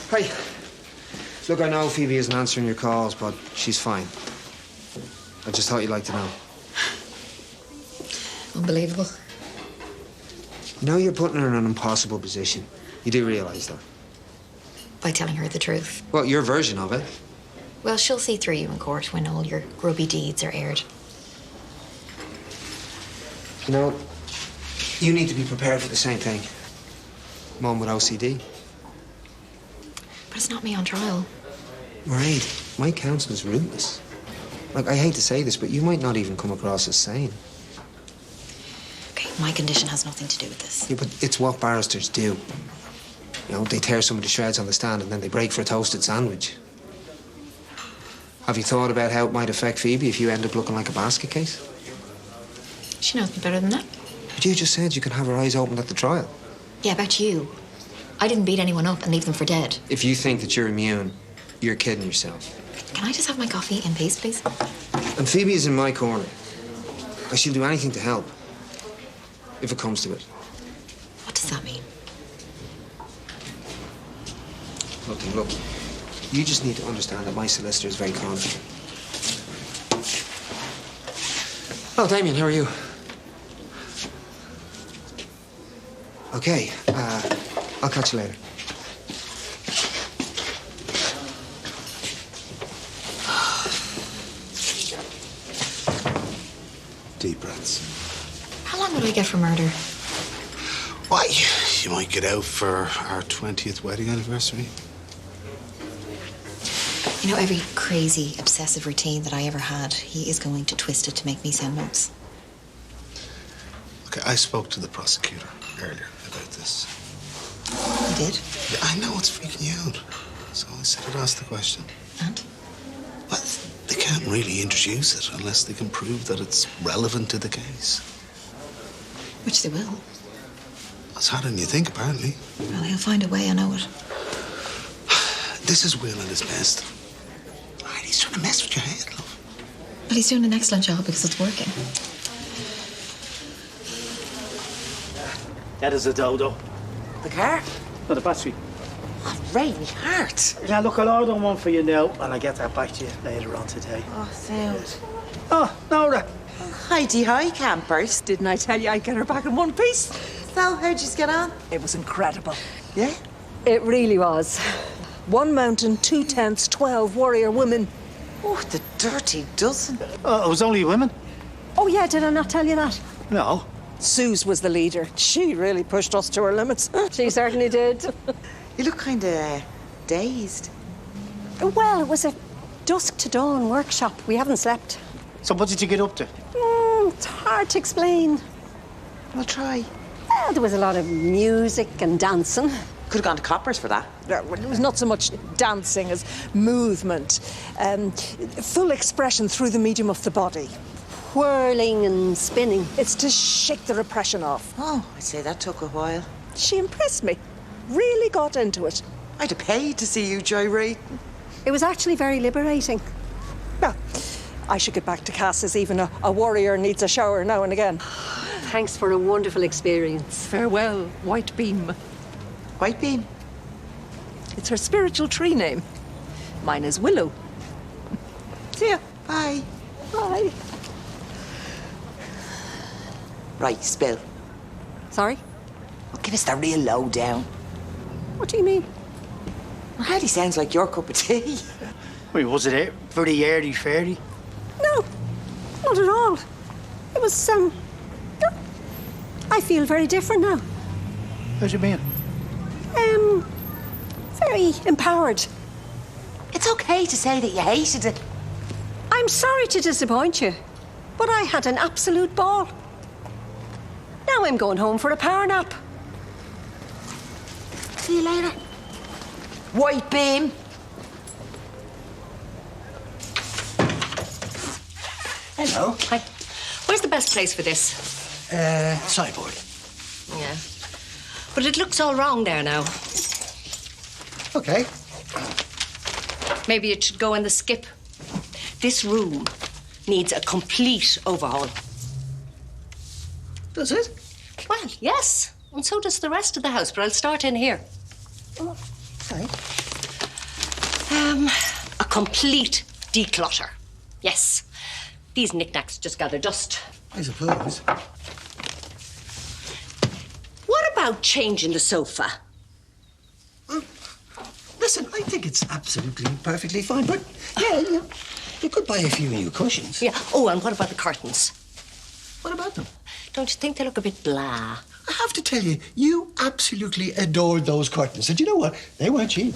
Hey. Look, I know Phoebe isn't answering your calls, but she's fine. I just thought you'd like to know. Unbelievable. You know you're putting her in an impossible position. You do realise that? By telling her the truth. Well, your version of it. Well, she'll see through you in court when all your grubby deeds are aired. You know, you need to be prepared for the same thing. Mum with OCD. But it's not me on trial. Mairead, my counsel is ruthless. Like, I hate to say this, but you might not even come across as sane. Okay, my condition has nothing to do with this. Yeah, but it's what barristers do. You know, they tear somebody to shreds on the stand and then they break for a toasted sandwich. Have you thought about how it might affect Phoebe if you end up looking like a basket case? She knows me better than that. But you just said you can have her eyes opened at the trial. Yeah, about you. I didn't beat anyone up and leave them for dead. If you think that you're immune, you're kidding yourself. Can I just have my coffee in peace, please? And Phoebe is in my corner. I shall do anything to help, if it comes to it. What does that mean? Look, you just need to understand that my solicitor is very confident. Oh, Damien, how are you? Okay, I'll catch you later. Deep breaths. How long would I get for murder? Why, you might get out for our 20th wedding anniversary. You know, every crazy, obsessive routine that I ever had, he is going to twist it to make me sound nuts. Okay, I spoke to the prosecutor earlier about this. You did? Yeah, I know it's freaking you out. So I said I'd ask the question. And? Well, they can't really introduce it unless they can prove that it's relevant to the case. Which they will. That's harder than you think, apparently. Well, he'll find a way, I know it. This is Will at his best. Right, he's trying to mess with your head, love. But he's doing an excellent job because it's working. That is a dodo. The car? No, the battery. Oh, Ray, heart. Yeah, look, I'll order one for you now, and I'll get that back to you later on today. Oh, sound. Oh, Nora. Hi, campers. Didn't I tell you I'd get her back in one piece? So, how'd you get on? It was incredible. Yeah? It really was. One mountain, 2 tents, 12 warrior women. Oh, the dirty dozen. Oh, it was only women? Oh, yeah, did I not tell you that? No. Suze was the leader. She really pushed us to our limits. She certainly did. You look kind of dazed. Well, it was a dusk to dawn workshop. We haven't slept. So what did you get up to? It's hard to explain. I'll try. Well, there was a lot of music and dancing. Could have gone to Coppers for that. It was not so much dancing as movement. Full expression through the medium of the body. Whirling and spinning. It's to shake the repression off. Oh, I'd say that took a while. She impressed me. Really got into it. I'd have paid to see you gyrating. It was actually very liberating. Well, I should get back to Cass's. Even a warrior needs a shower now and again. Thanks for a wonderful experience. Farewell, White Beam. White Beam? It's her spiritual tree name. Mine is Willow. See ya. Bye. Bye. Right, spill. Sorry? Well, give us the real lowdown. What do you mean? It hardly sounds like your cup of tea. Wait, was it very airy fairy? No, not at all. It was, I feel very different now. What do you mean? Very empowered. It's okay to say that you hated it. I'm sorry to disappoint you, but I had an absolute ball. Now I'm going home for a power nap. See you later. White Beam. Hello. Hi. Where's the best place for this? Sideboard. Yeah. But it looks all wrong there now. Okay. Maybe it should go in the skip. This room needs a complete overhaul. Does it? Well, yes. And so does the rest of the house, but I'll start in here. Okay. A complete declutter. Yes. These knickknacks just gather dust. I suppose. What about changing the sofa? Listen, I think it's absolutely perfectly fine, but yeah, you could buy a few new cushions. Yeah. Oh, and what about the curtains? What about them? Don't you think they look a bit blah? I have to tell you, you absolutely adored those curtains. And you know what? They weren't cheap.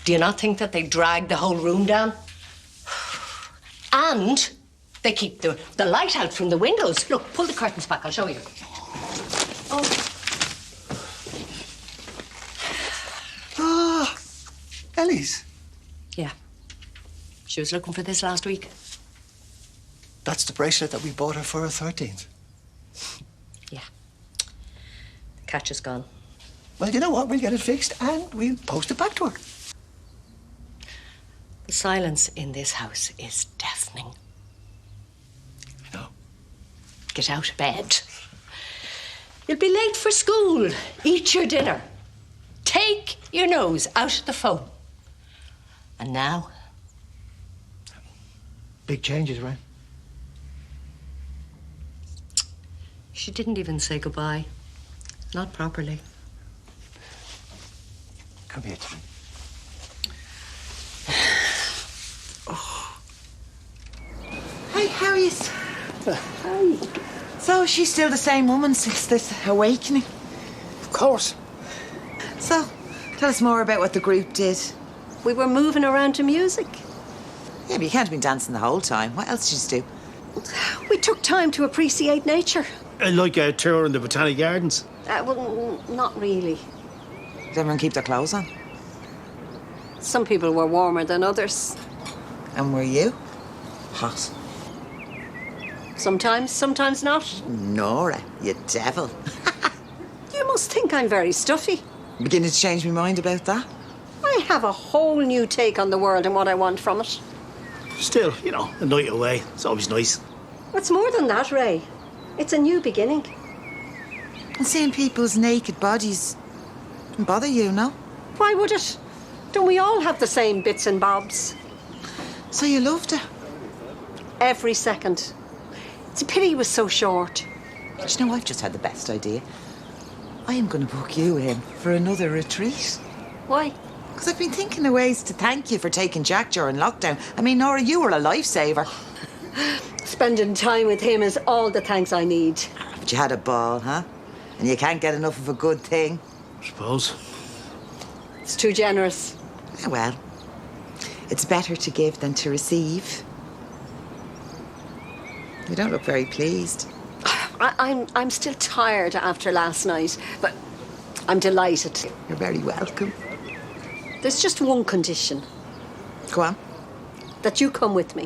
Do you not think that they drag the whole room down? And they keep the light out from the windows. Look, pull the curtains back. I'll show you. Oh. Ah, Ellie's. Yeah. She was looking for this last week. That's the bracelet that we bought her for her 13th. Yeah. The catch is gone. Well, you know what? We'll get it fixed and we'll post it back to her. The silence in this house is deafening. I know. Get out of bed. You'll be late for school. Eat your dinner. Take your nose out of the phone. And now? Big changes, right? She didn't even say goodbye. Not properly. Come here to me. Hey, how are you? Hi. So she's still the same woman since this awakening? Of course. So, tell us more about what the group did. We were moving around to music. Yeah, but you can't have been dancing the whole time. What else did you do? We took time to appreciate nature. Like a tour in the Botanic Gardens. Well, not really. Did everyone keep their clothes on? Some people were warmer than others. And were you? Hot. Sometimes, sometimes not. Nora, you devil. You must think I'm very stuffy. I'm beginning to change my mind about that. I have a whole new take on the world and what I want from it. Still, a night away. It's always nice. It's more than that, Ray. It's a new beginning. And seeing people's naked bodies doesn't bother you, no? Why would it? Don't we all have the same bits and bobs? So you loved it? Every second. It's a pity it was so short. But you know, I've just had the best idea. I am going to book you in for another retreat. Why? Because I've been thinking of ways to thank you for taking Jack during lockdown. I mean, Nora, you were a lifesaver. Spending time with him is all the thanks I need. But you had a ball, huh? And you can't get enough of a good thing. I suppose. It's too generous. Well, it's better to give than to receive. You don't look very pleased. I'm still tired after last night, but I'm delighted. You're very welcome. There's just one condition. Go on. That you come with me.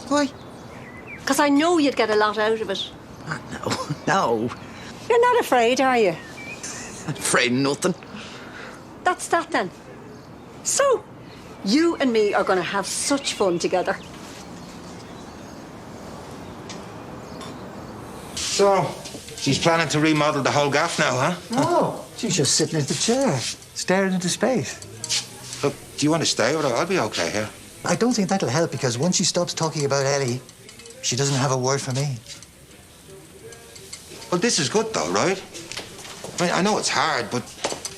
Why? Because I know you'd get a lot out of it. Oh, no. You're not afraid, are you? I'm afraid of nothing. That's that then. So, you and me are going to have such fun together. So, she's planning to remodel the whole gaff now, huh? No, she's just sitting at the chair, staring into space. Look, do you want to stay with her? I'll be okay here. I don't think that'll help because once she stops talking about Ellie, she doesn't have a word for me. Well, this is good, though, right? I know it's hard, but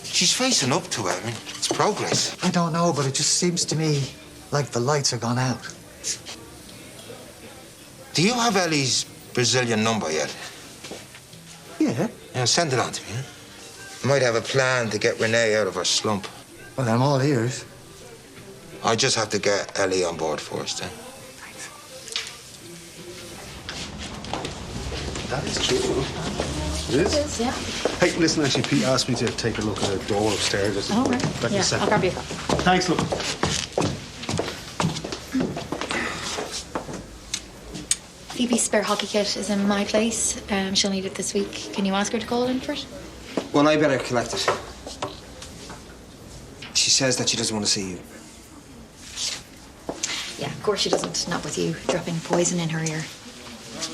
she's facing up to it. It's progress. I don't know, but it just seems to me like the lights are gone out. Do you have Ellie's Brazilian number yet? Yeah. Send it on to me, huh? I might have a plan to get Renee out of her slump. Well, I'm all ears. I just have to get Ellie on board first, eh? That is cute. It is? It is, yeah. Hey, listen, actually, Pete asked me to take a look at the door upstairs. Oh, right. Back in Yeah, a second. I'll grab you a cup. Thanks, look. Phoebe's spare hockey kit is in my place. She'll need it this week. Can you ask her to call in for it? Well, I better collect it. She says that she doesn't want to see you. Yeah, of course she doesn't. Not with you dropping poison in her ear.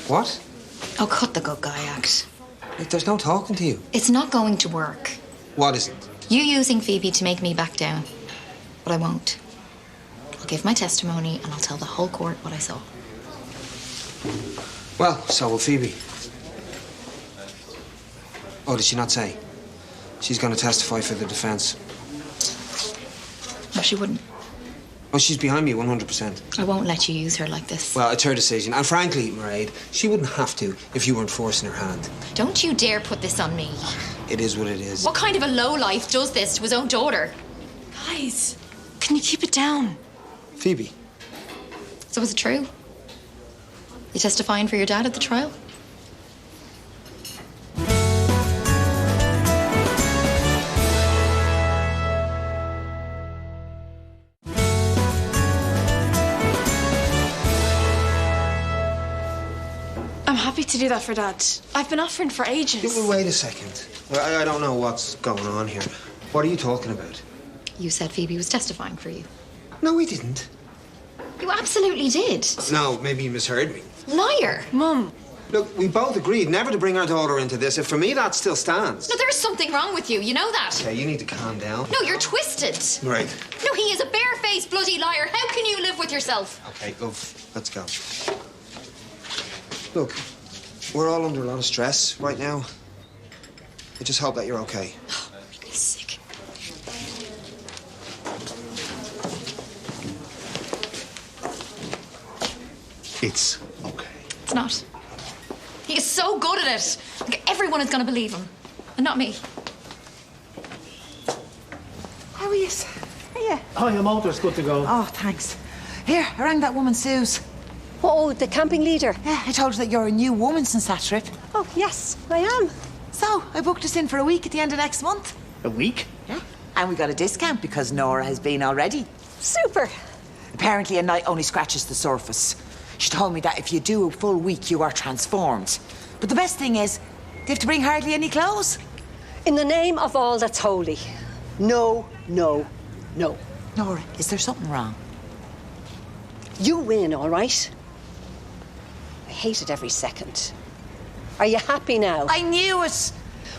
What? Oh, cut the good guy act. Like, there's no talking to you. It's not going to work. What isn't? You using Phoebe to make me back down. But I won't. I'll give my testimony and I'll tell the whole court what I saw. Well, so will Phoebe. Oh, did she not say? She's going to testify for the defence. No, she wouldn't. Oh, she's behind me 100%. I won't let you use her like this. Well, it's her decision. And frankly, Mairead, she wouldn't have to if you weren't forcing her hand. Don't you dare put this on me. It is what it is. What kind of a lowlife does this to his own daughter? Guys, can you keep it down? Phoebe. So is it true? You testifying for your dad at the trial? I'm happy to do that for Dad. I've been offering for ages. Well, wait a second. I don't know what's going on here. What are you talking about? You said Phoebe was testifying for you. No, we didn't. You absolutely did. No, maybe you misheard me. Liar. Mum. Look, we both agreed never to bring our daughter into this. And for me, that still stands. No, there is something wrong with you. You know that. Okay, you need to calm down. No, you're twisted. Right. No, he is a barefaced bloody liar. How can you live with yourself? Okay, love, let's go. Look, we're all under a lot of stress right now. I just hope that you're okay. I'm sick. It's okay. It's not. He is so good at it. Like, everyone is going to believe him. And not me. How are you? Hiya. Oh, your motor's good to go. Oh, thanks. Here, I rang that woman Suze. Oh, the camping leader. Yeah, I told her that you're a new woman since that trip. Oh, yes, I am. So, I booked us in for a week at the end of next month. A week? Yeah. And we got a discount because Nora has been already. Super. Apparently, a night only scratches the surface. She told me that if you do a full week, you are transformed. But the best thing is, they have to bring hardly any clothes. In the name of all that's holy. No, no, no. Nora, is there something wrong? You win, all right? I hated every second. Are you happy now? I knew it.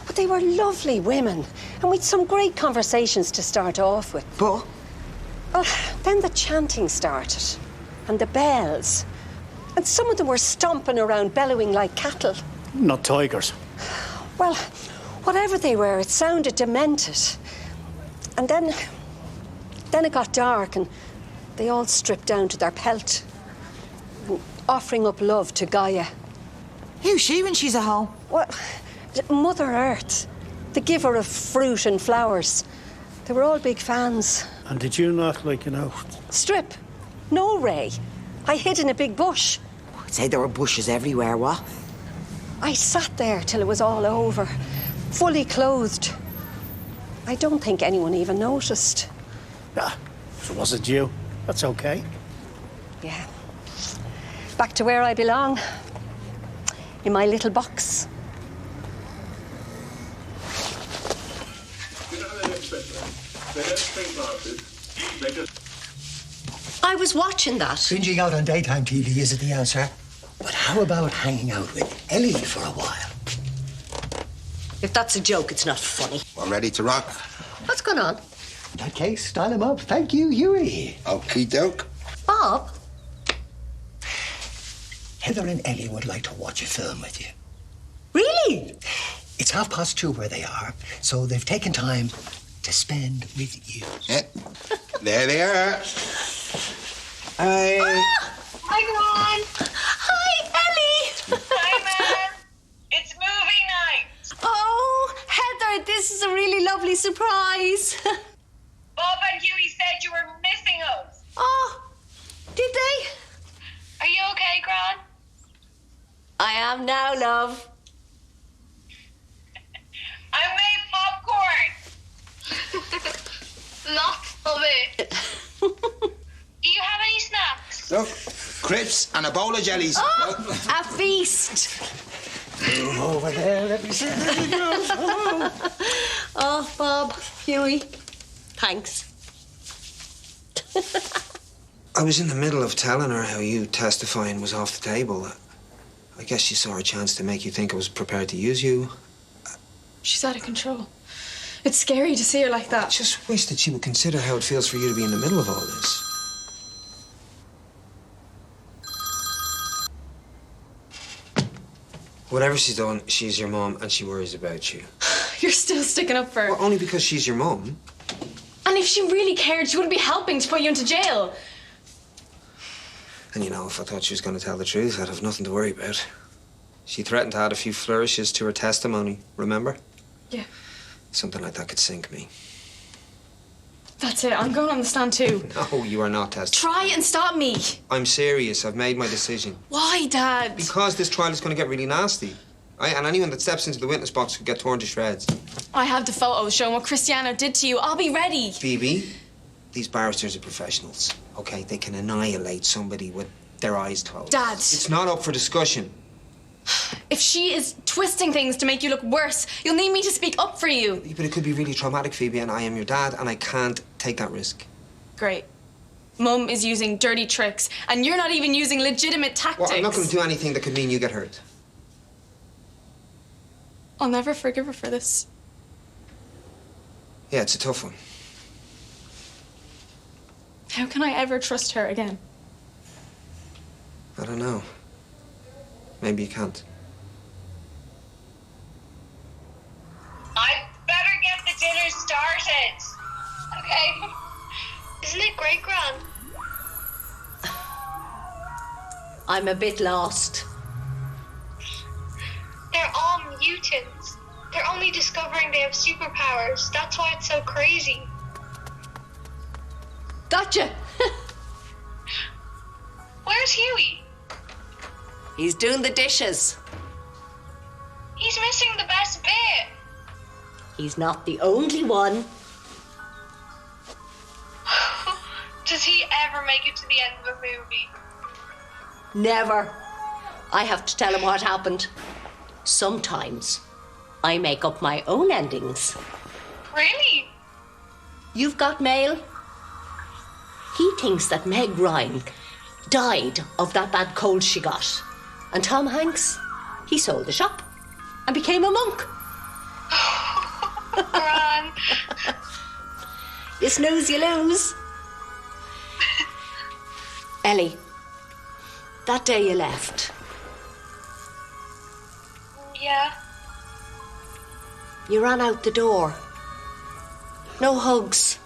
Well, they were lovely women, and we'd some great conversations to start off with. But Well, then the chanting started, and the bells. And some of them were stomping around, bellowing like cattle. Not tigers. Well, whatever they were, it sounded demented. And then it got dark, and they all stripped down to their pelt, offering up love to Gaia. who's she when she's at home? Well, Mother Earth, the giver of fruit and flowers. They were all big fans. And did you not, Strip. No, Ray. I hid in a big bush. I'd say there were bushes everywhere, what? I sat there till it was all over, fully clothed. I don't think anyone even noticed. Ah, if it wasn't you, that's okay. Yeah. Back to where I belong. In my little box. I was watching that. Binging out on daytime TV isn't the answer. But how about hanging out with Ellie for a while? If that's a joke, it's not funny. We're ready to rock. What's going on? In that case, style him up. Thank you, Huey. Okie doke. Bob? Heather and Ellie would like to watch a film with you. Really? It's 2:30 where they are, so they've taken time to spend with you. Yeah. There they are. Hi. Hi, Ron. Hi, Ellie. Hi, Mom. It's movie night. Oh, Heather, this is a really lovely surprise. Bob and Huey said you were missing us. Oh, did they? Are you okay, Gran? I am now, love. I made popcorn. Lots of it. Do you have any snacks? Look, crisps and a bowl of jellies. Oh, a feast. Over there, let me see. Oh, Bob, Huey, thanks. I was in the middle of telling her how you testifying was off the table. I guess she saw a chance to make you think I was prepared to use you. She's out of control. It's scary to see her like that. Just wish that she would consider how it feels for you to be in the middle of all this. Whatever she's done, she's your mum and she worries about you. You're still sticking up for her. Well, only because she's your mum. And if she really cared, she wouldn't be helping to put you into jail. And you know, if I thought she was going to tell the truth, I'd have nothing to worry about. She threatened to add a few flourishes to her testimony, remember? Yeah. Something like that could sink me. That's it. I'm going on the stand too. No, you are not testifying. Try and stop me. I'm serious. I've made my decision. Why, Dad? Because this trial is going to get really nasty. And anyone that steps into the witness box could get torn to shreds. I have the photos showing what Cristiano did to you. I'll be ready. Phoebe, these barristers are professionals, okay? They can annihilate somebody with their eyes closed. Dad. It's not up for discussion. If she is twisting things to make you look worse, you'll need me to speak up for you. But it could be really traumatic, Phoebe, and I am your dad, and I can't take that risk. Great. Mum is using dirty tricks, and you're not even using legitimate tactics. Well, I'm not going to do anything that could mean you get hurt. I'll never forgive her for this. Yeah, it's a tough one. How can I ever trust her again? I don't know. Maybe you can't. I better get the dinner started. Okay. Isn't it great, Gran? I'm a bit lost. They're all mutants. They're only discovering they have superpowers. That's why it's so crazy. Gotcha. Where's Huey? He's doing the dishes. He's missing the best bit. He's not the only one. Does he ever make it to the end of a movie? Never. I have to tell him what happened. Sometimes I make up my own endings. Really? You've got mail? He thinks that Meg Ryan died of that bad cold she got. And Tom Hanks, he sold the shop and became a monk. Gran. You snooze, you lose. Ellie, that day you left, Yeah. you ran out the door. No hugs.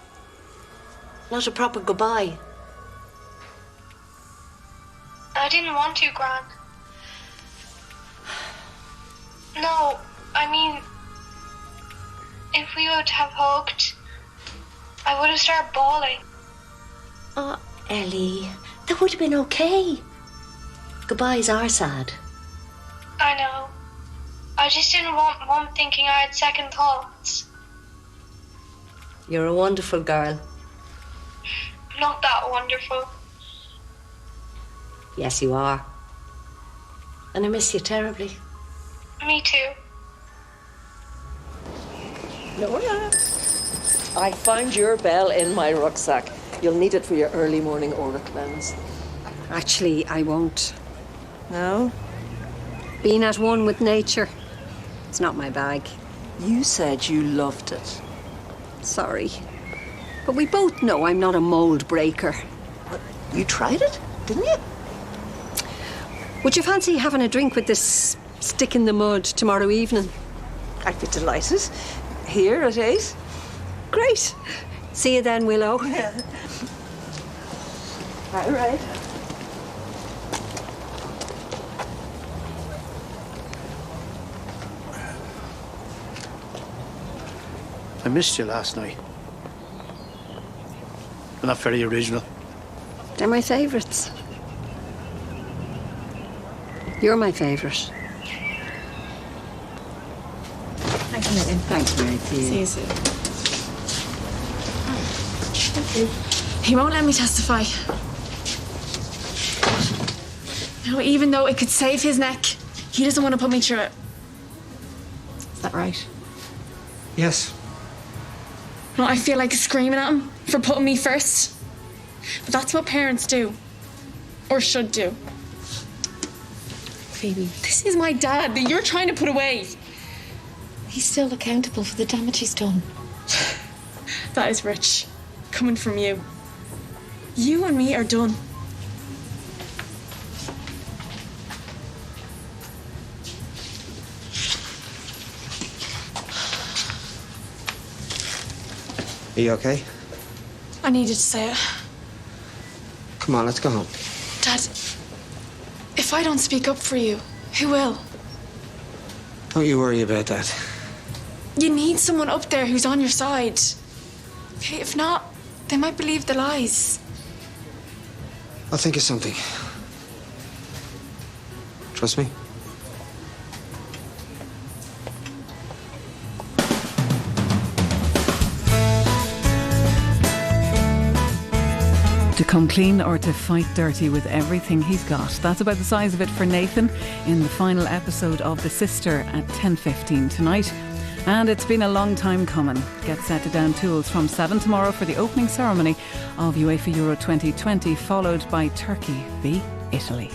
Not a proper goodbye. I didn't want to, Gran. No, I mean, if we would have hugged, I would have started bawling. Oh, Ellie, that would have been okay. Goodbyes are sad. I know. I just didn't want Mum thinking I had second thoughts. You're a wonderful girl. Not that wonderful. Yes, you are. And I miss you terribly. Me too. Nora, I found your bell in my rucksack. You'll need it for your early morning aura cleanse. Actually, I won't. No? Being at one with nature, it's not my bag. You said you loved it. Sorry. But we both know I'm not a mold breaker. You tried it, didn't you? Would you fancy having a drink with this stick in the mud tomorrow evening? I'd be delighted. Here at 8. Great. See you then, Willow. Yeah. All right. I missed you last night. They're not very original. They're my favourites. You're my favourite. Thanks a million. Thanks, Mary. See you soon. He won't let me testify. No, even though it could save his neck, he doesn't want to put me through it. Is that right? Yes. No, I feel like screaming at him for putting me first. But that's what parents do. Or should do. Phoebe, This is my dad that you're trying to put away. he's still accountable for the damage he's done. That is rich. Coming from you. You and me are done. Are you okay? I needed to say it. Come on, let's go home. Dad, if I don't speak up for you, who will? Don't you worry about that. You need someone up there who's on your side. Okay, if not, they might believe the lies. I'll think of something. Trust me? To come clean or to fight dirty with everything he's got. That's about the size of it for Nathan in the final episode of The Sister at 10:15 tonight. And it's been a long time coming. Get set to down tools from 7 tomorrow for the opening ceremony of UEFA Euro 2020, followed by Turkey v Italy.